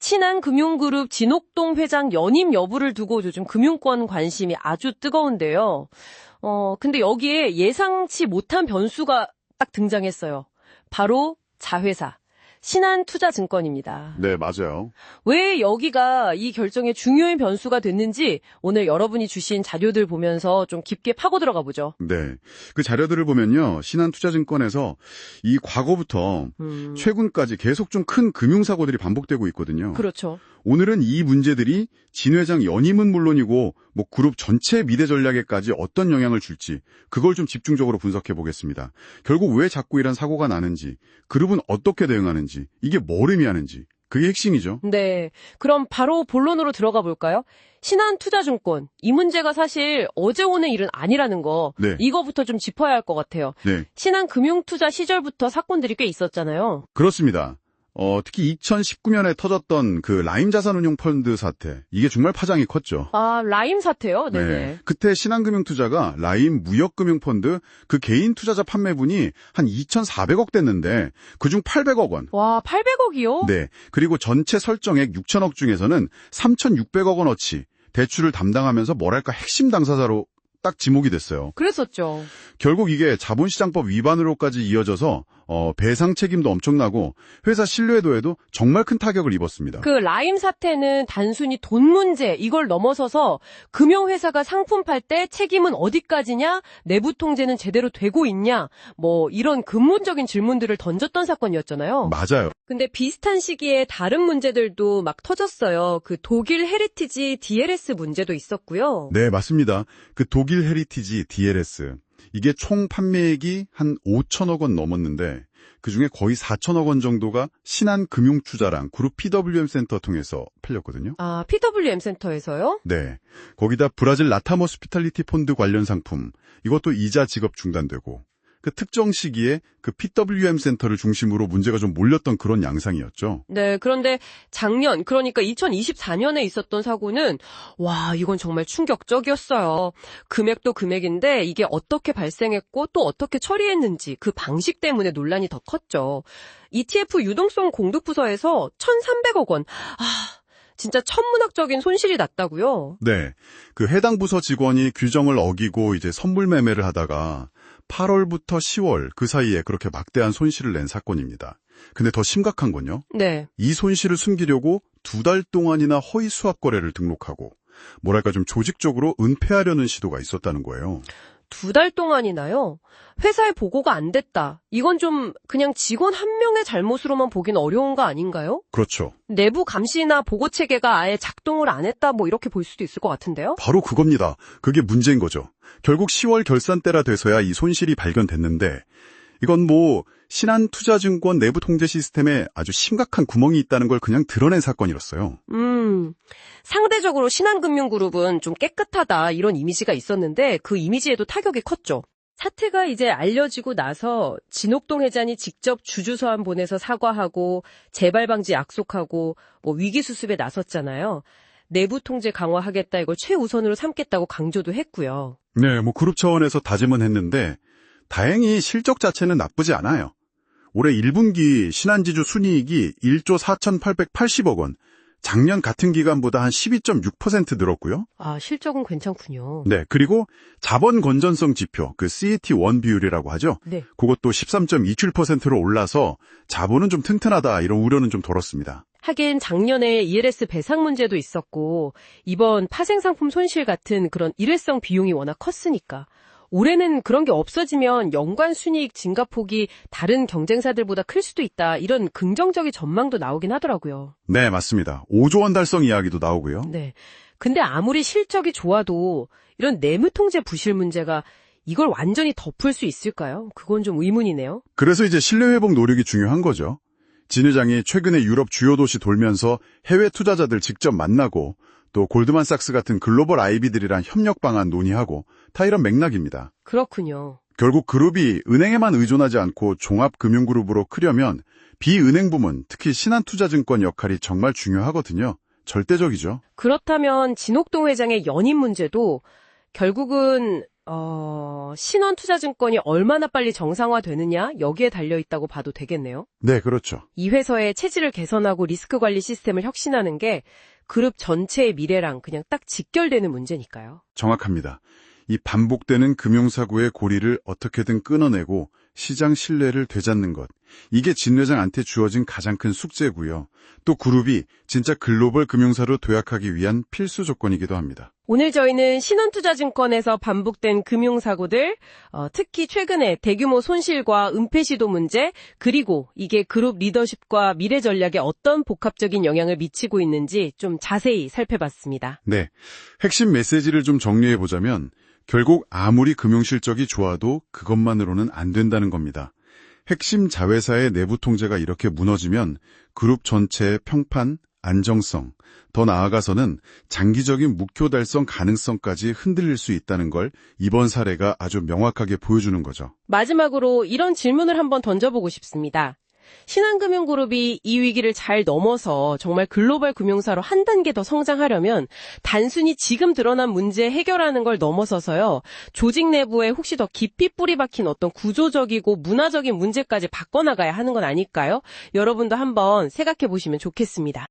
신한금융그룹 진옥동 회장 연임 여부를 두고 요즘 금융권 관심이 아주 뜨거운데요. 근데 여기에 예상치 못한 변수가 딱 등장했어요. 바로 자회사, 신한투자증권입니다. 네, 맞아요. 왜 여기가 이 결정의 중요한 변수가 됐는지 오늘 여러분이 주신 자료들 보면서 좀 깊게 파고 들어가 보죠. 네. 그 자료들을 보면요. 신한투자증권에서 이 과거부터 최근까지 계속 좀 큰 금융사고들이 반복되고 있거든요. 그렇죠. 오늘은 이 문제들이 진 회장 연임은 물론이고 그룹 전체 미래 전략에까지 어떤 영향을 줄지 그걸 좀 집중적으로 분석해 보겠습니다. 결국 왜 자꾸 이런 사고가 나는지, 그룹은 어떻게 대응하는지, 이게 뭘 의미하는지 그게 핵심이죠. 네. 그럼 바로 본론으로 들어가 볼까요? 신한투자증권. 이 문제가 사실 어제 오는 일은 아니라는 거. 네. 이거부터 좀 짚어야 할 것 같아요. 네. 신한금융투자 시절부터 사건들이 꽤 있었잖아요. 그렇습니다. 특히 2019년에 터졌던 그 라임 자산운용 펀드 사태, 이게 정말 파장이 컸죠. 아, 라임 사태요? 네네. 네. 그때 신한금융투자가 라임 무역금융펀드 그 개인 투자자 판매분이 한 2,400억 됐는데 그중 800억 원. 와, 800억이요? 네. 그리고 전체 설정액 6천억 중에서는 3,600억 원어치 대출을 담당하면서 뭐랄까 핵심 당사자로 딱 지목이 됐어요. 그랬었죠. 결국 이게 자본시장법 위반으로까지 이어져서 배상 책임도 엄청나고 회사 신뢰도에도 정말 큰 타격을 입었습니다. 그 라임 사태는 단순히 돈 문제 이걸 넘어서서 금융회사가 상품 팔 때 책임은 어디까지냐, 내부 통제는 제대로 되고 있냐, 이런 근본적인 질문들을 던졌던 사건이었잖아요. 맞아요. 근데 비슷한 시기에 다른 문제들도 막 터졌어요. 그 독일 헤리티지 DLS 문제도 있었고요. 네, 맞습니다. 그 독일 헤리티지 DLS. 이게 총 판매액이 한 5천억 원 넘었는데 그중에 거의 4천억 원 정도가 신한금융투자랑 그룹 PWM센터 통해서 팔렸거든요. 아, PWM센터에서요? 네. 거기다 브라질 라탐 호스피탈리티 펀드 관련 상품, 이것도 이자 지급 중단되고 그 특정 시기에 그 PWM센터를 중심으로 문제가 좀 몰렸던 그런 양상이었죠. 네, 그런데 작년, 그러니까 2024년에 있었던 사고는 와, 이건 정말 충격적이었어요. 금액도 금액인데 이게 어떻게 발생했고 또 어떻게 처리했는지 그 방식 때문에 논란이 더 컸죠. ETF 유동성 공급부서에서 1,300억 원. 진짜 천문학적인 손실이 났다고요? 네. 그 해당 부서 직원이 규정을 어기고 이제 선물 매매를 하다가 8월부터 10월 그 사이에 그렇게 막대한 손실을 낸 사건입니다. 근데 더 심각한 건요. 네. 이 손실을 숨기려고 2달 동안이나 허위 수합 거래를 등록하고 뭐랄까 좀 조직적으로 은폐하려는 시도가 있었다는 거예요. 2달 동안이나요? 회사에 보고가 안 됐다. 이건 좀 그냥 직원 한 명의 잘못으로만 보긴 어려운 거 아닌가요? 그렇죠. 내부 감시나 보고 체계가 아예 작동을 안 했다 이렇게 볼 수도 있을 것 같은데요? 바로 그겁니다. 그게 문제인 거죠. 결국 10월 결산 때라 돼서야 이 손실이 발견됐는데 이건 신한투자증권 내부 통제 시스템에 아주 심각한 구멍이 있다는 걸 그냥 드러낸 사건이었어요. 상대적으로 신한금융그룹은 좀 깨끗하다 이런 이미지가 있었는데 그 이미지에도 타격이 컸죠. 사태가 이제 알려지고 나서 진옥동 회장이 직접 주주서한 보내서 사과하고 재발 방지 약속하고 위기 수습에 나섰잖아요. 내부 통제 강화하겠다 이걸 최우선으로 삼겠다고 강조도 했고요. 네, 그룹 차원에서 다짐은 했는데 다행히 실적 자체는 나쁘지 않아요. 올해 1분기 신한지주 순이익이 1조 4,880억 원, 작년 같은 기간보다 한 12.6% 늘었고요. 아, 실적은 괜찮군요. 네, 그리고 자본 건전성 지표, 그 CET1 비율이라고 하죠. 네. 그것도 13.27%로 올라서 자본은 좀 튼튼하다 이런 우려는 좀 덜었습니다. 하긴 작년에 ELS 배상 문제도 있었고 이번 파생상품 손실 같은 그런 일회성 비용이 워낙 컸으니까 올해는 그런 게 없어지면 연간 순이익 증가폭이 다른 경쟁사들보다 클 수도 있다. 이런 긍정적인 전망도 나오긴 하더라고요. 네, 맞습니다. 5조 원 달성 이야기도 나오고요. 네. 근데 아무리 실적이 좋아도 이런 내무 통제 부실 문제가 이걸 완전히 덮을 수 있을까요? 그건 좀 의문이네요. 그래서 이제 신뢰 회복 노력이 중요한 거죠. 진 회장이 최근에 유럽 주요 도시 돌면서 해외 투자자들 직접 만나고 또 골드만삭스 같은 글로벌 IB들이랑 협력 방안 논의하고 다 이런 맥락입니다. 그렇군요. 결국 그룹이 은행에만 의존하지 않고 종합금융그룹으로 크려면 비은행 부문, 특히 신한투자증권 역할이 정말 중요하거든요. 절대적이죠. 그렇다면 진옥동 회장의 연임 문제도 결국은 신원투자증권이 얼마나 빨리 정상화되느냐 여기에 달려있다고 봐도 되겠네요. 네, 그렇죠. 이 회사의 체질을 개선하고 리스크 관리 시스템을 혁신하는 게 그룹 전체의 미래랑 그냥 딱 직결되는 문제니까요. 정확합니다. 이 반복되는 금융사고의 고리를 어떻게든 끊어내고 시장 신뢰를 되찾는 것. 이게 진 회장한테 주어진 가장 큰 숙제고요. 또 그룹이 진짜 글로벌 금융사로 도약하기 위한 필수 조건이기도 합니다. 오늘 저희는 신원투자증권에서 반복된 금융사고들, 특히 최근에 대규모 손실과 은폐 시도 문제, 그리고 이게 그룹 리더십과 미래 전략에 어떤 복합적인 영향을 미치고 있는지 좀 자세히 살펴봤습니다. 네, 핵심 메시지를 좀 정리해보자면 결국 아무리 금융실적이 좋아도 그것만으로는 안 된다는 겁니다. 핵심 자회사의 내부 통제가 이렇게 무너지면 그룹 전체의 평판, 안정성, 더 나아가서는 장기적인目標 달성 가능성까지 흔들릴 수 있다는 걸 이번 사례가 아주 명확하게 보여주는 거죠. 마지막으로 이런 질문을 한번 던져보고 싶습니다. 신한금융그룹이 이 위기를 잘 넘어서 정말 글로벌 금융사로 한 단계 더 성장하려면 단순히 지금 드러난 문제 해결하는 걸 넘어서서요. 조직 내부에 혹시 더 깊이 뿌리 박힌 어떤 구조적이고 문화적인 문제까지 바꿔나가야 하는 건 아닐까요? 여러분도 한번 생각해 보시면 좋겠습니다.